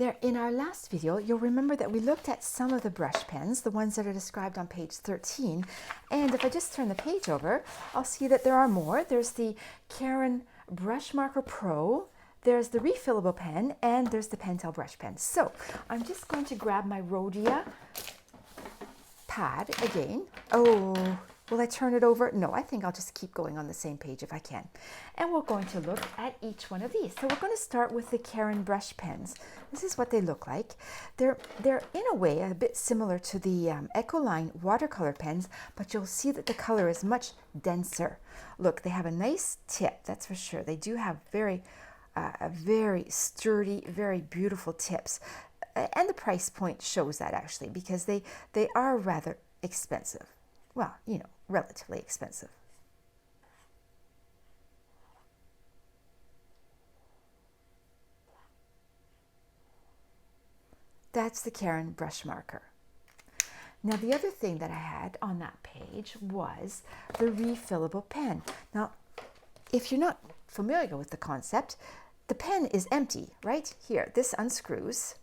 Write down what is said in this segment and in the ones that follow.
There, in our last video, you'll remember that we looked at some of the brush pens, the ones that are described on page 13. And if I just turn the page over, I'll see that there are more. There's the Karin Brushmarker Pro, there's the refillable pen, and there's the Pentel brush pen. So I'm just going to grab my Rhodia pad again. Oh, will I turn it over? No, I think I'll just keep going on the same page if I can. And we're going to look at each one of these. So we're going to start with the Karin brush pens. This is what they look like. They're in a way a bit similar to the Ecoline watercolor pens, but you'll see that the color is much denser. Look, they have a nice tip, that's for sure. They do have very sturdy, very beautiful tips. And the price point shows that actually, because they are rather expensive. Well, you know, relatively expensive. That's the Karin Brushmarker. Now, the other thing that I had on that page was the refillable pen. Now, if you're not familiar with the concept, the pen is empty, right? Here, this unscrews,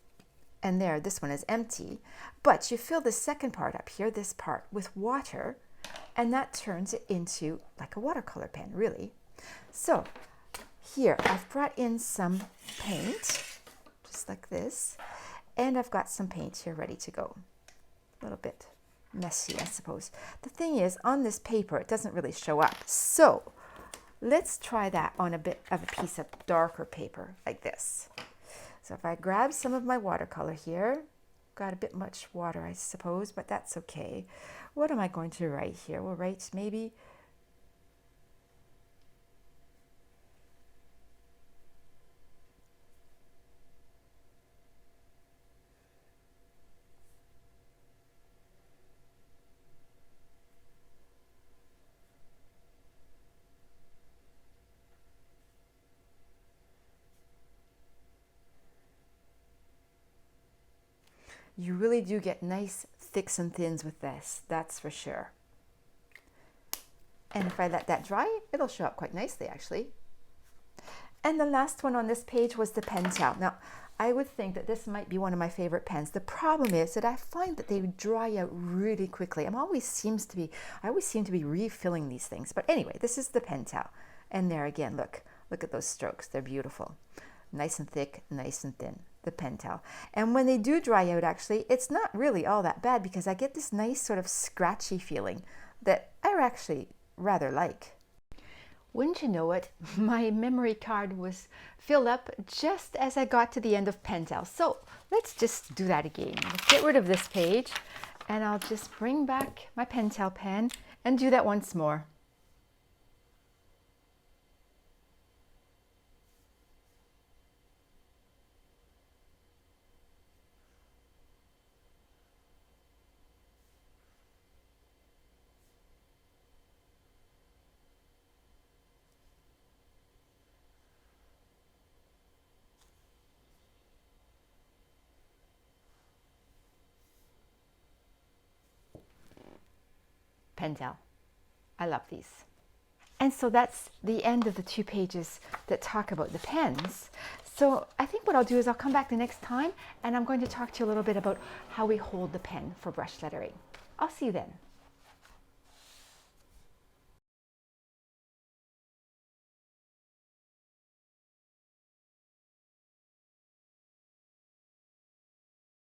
and there, this one is empty. But you fill the second part up here, this part, with water, and that turns it into like a watercolor pen, really. So here, I've brought in some paint, just like this, and I've got some paint here ready to go. A little bit messy, I suppose. The thing is, on this paper, it doesn't really show up. So let's try that on a bit of a piece of darker paper, like this. So if I grab some of my watercolor here, got a bit much water, I suppose, but that's okay. What am I going to write here? We'll write maybe you really do get nice thicks and thins with this, that's for sure. And if I let that dry, it'll show up quite nicely actually. And the last one on this page was the Pentel. Now, I would think that this might be one of my favorite pens. The problem is that I find that they dry out really quickly. I always seem to be refilling these things. But anyway, this is the Pentel. And there again, look at those strokes. They're beautiful. Nice and thick, nice and thin, the Pentel. And when they do dry out, actually, it's not really all that bad because I get this nice sort of scratchy feeling that I actually rather like. Wouldn't you know it, my memory card was filled up just as I got to the end of Pentel. So let's just do that again. Let's get rid of this page and I'll just bring back my Pentel pen and do that once more. Pentel. I love these. And so that's the end of the 2 pages that talk about the pens. So I think what I'll do is I'll come back the next time and I'm going to talk to you a little bit about how we hold the pen for brush lettering. I'll see you then.